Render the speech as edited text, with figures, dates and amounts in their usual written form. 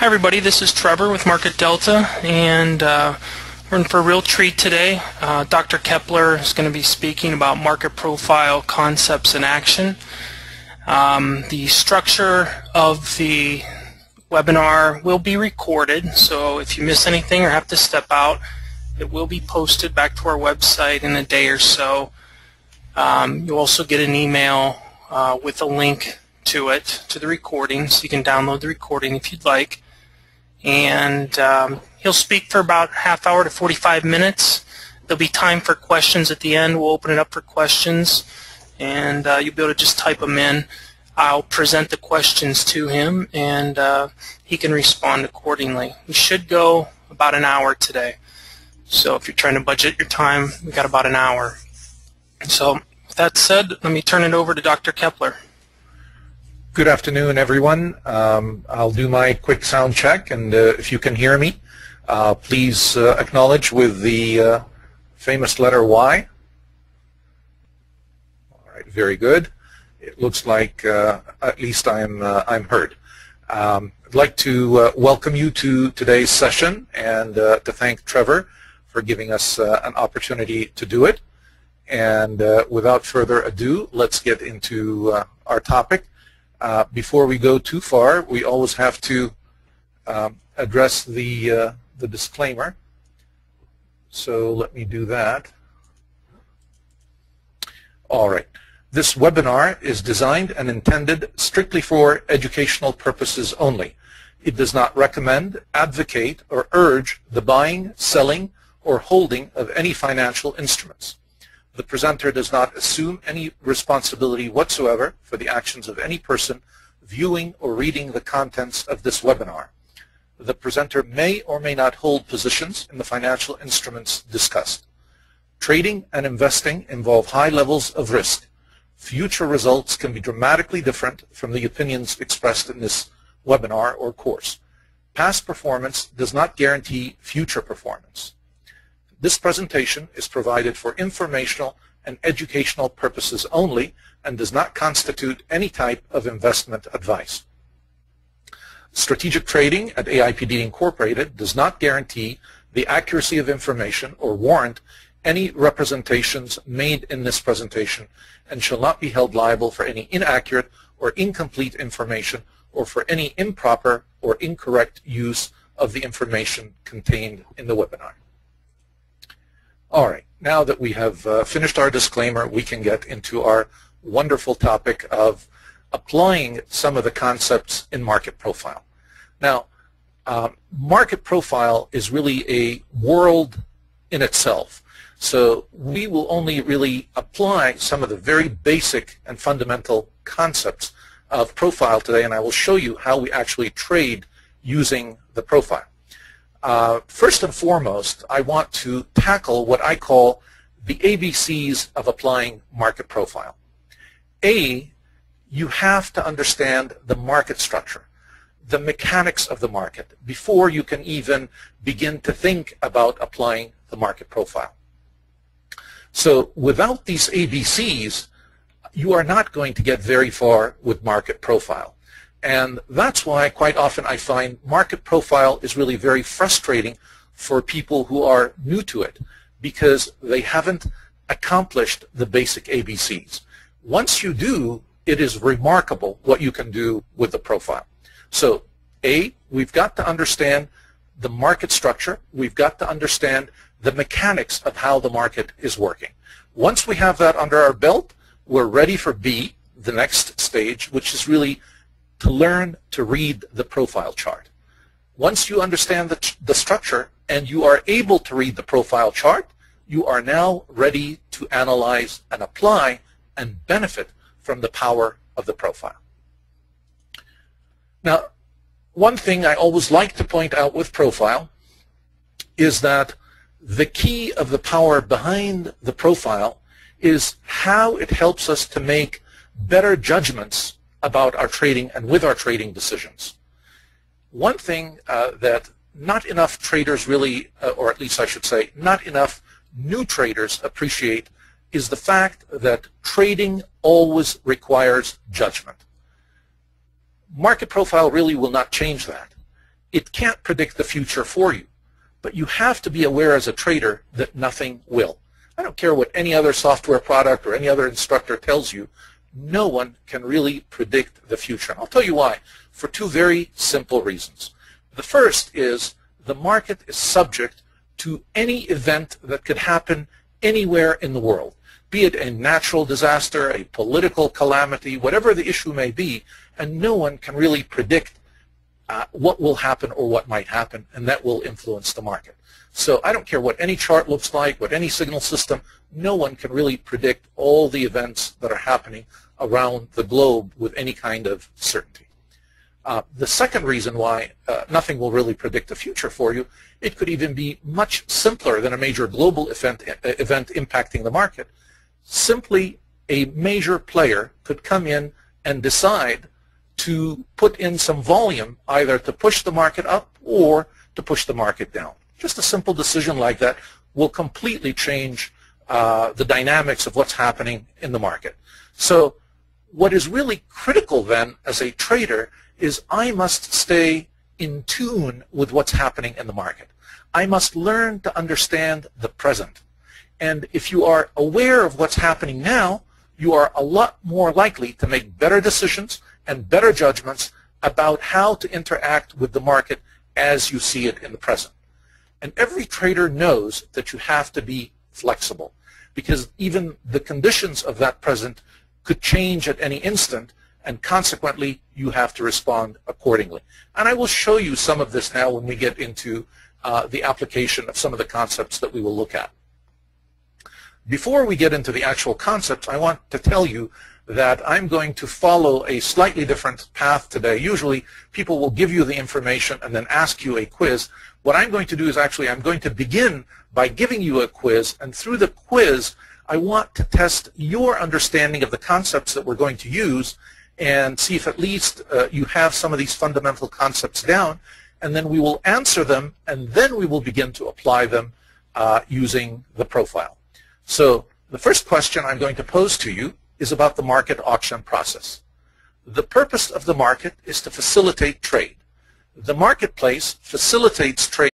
Hi everybody, this is Trevor with Market Delta, and we're in for a real treat today. Dr. Kepler is going to be speaking about market profile, concepts, and action. The structure of the webinar will be recorded, so if you miss anything or have to step out, it will be posted back to our website in a day or so. You'll also get an email with a link to it, to the recording, so you can download the recording if you'd like. And he'll speak for about half hour to 45 minutes. There'll be time for questions at the end. We'll open it up for questions, and you'll be able to just type them in. I'll present the questions to him, and he can respond accordingly. We should go about an hour today. So if you're trying to budget your time, we've got about an hour. So with that said, let me turn it over to Dr. Kepler. Good afternoon, everyone. I'll do my quick sound check, and if you can hear me, please acknowledge with the famous letter Y. All right, very good. It looks like at least I'm heard. I'd like to welcome you to today's session and to thank Trevor for giving us an opportunity to do it. And without further ado, let's get into our topic. Before we go too far, we always have to address the disclaimer. So let me do that. All right. This webinar is designed and intended strictly for educational purposes only. It does not recommend, advocate, or urge the buying, selling, or holding of any financial instruments. The presenter does not assume any responsibility whatsoever for the actions of any person viewing or reading the contents of this webinar. The presenter may or may not hold positions in the financial instruments discussed. Trading and investing involve high levels of risk. Future results can be dramatically different from the opinions expressed in this webinar or course. Past performance does not guarantee future performance. This presentation is provided for informational and educational purposes only and does not constitute any type of investment advice. Strategic trading at AIPD Incorporated does not guarantee the accuracy of information or warrant any representations made in this presentation and shall not be held liable for any inaccurate or incomplete information or for any improper or incorrect use of the information contained in the webinar. All right, now that we have finished our disclaimer, we can get into our wonderful topic of applying some of the concepts in market profile. Now, market profile is really a world in itself. So we will only really apply some of the very basic and fundamental concepts of profile today, and I will show you how we actually trade using the profile. First and foremost, I want to tackle what I call the ABCs of applying market profile. A, you have to understand the market structure, the mechanics of the market, before you can even begin to think about applying the market profile. So without these ABCs, you are not going to get very far with market profile. And that's why quite often I find market profile is really very frustrating for people who are new to it because they haven't accomplished the basic ABCs. Once you do, it is remarkable what you can do with the profile. So A, we've got to understand the market structure. We've got to understand the mechanics of how the market is working. Once we have that under our belt, we're ready for B, the next stage, which is really to learn to read the profile chart. Once you understand the structure and you are able to read the profile chart, you are now ready to analyze and apply and benefit from the power of the profile. Now, one thing I always like to point out with profile is that the key of the power behind the profile is how it helps us to make better judgments about our trading and with our trading decisions. One thing that not enough traders really, or at least I should say, not enough new traders appreciate is the fact that trading always requires judgment. Market profile really will not change that. it can't predict the future for you. But you have to be aware as a trader that nothing will. I don't care what any other software product or any other instructor tells you, no one can really predict the future. And I'll tell you why, for two very simple reasons. The first is the market is subject to any event that could happen anywhere in the world, be it a natural disaster, a political calamity, whatever the issue may be, and no one can really predict what will happen or what might happen, and that will influence the market. So I don't care what any chart looks like, what any signal system, no one can really predict all the events that are happening around the globe with any kind of certainty. The second reason why nothing will really predict the future for you, it could even be much simpler than a major global event impacting the market. Simply a major player could come in and decide to put in some volume, either to push the market up or to push the market down. Just a simple decision like that will completely change the dynamics of what's happening in the market. So what is really critical then as a trader is I must stay in tune with what's happening in the market. I must learn to understand the present. And if you are aware of what's happening now, you are a lot more likely to make better decisions and better judgments about how to interact with the market as you see it in the present. And every trader knows that you have to be flexible, because even the conditions of that present could change at any instant, and consequently you have to respond accordingly. And I will show you some of this now when we get into the application of some of the concepts that we will look at. Before we get into the actual concepts, I want to tell you that I'm going to follow a slightly different path today. Usually people will give you the information and then ask you a quiz. What I'm going to do is actually I'm going to begin by giving you a quiz, and through the quiz I want to test your understanding of the concepts that we're going to use and see if at least you have some of these fundamental concepts down, and then we will answer them, and then we will begin to apply them using the profile. So the first question I'm going to pose to you is about the market auction process. The purpose of the market is to facilitate trade. The marketplace facilitates trade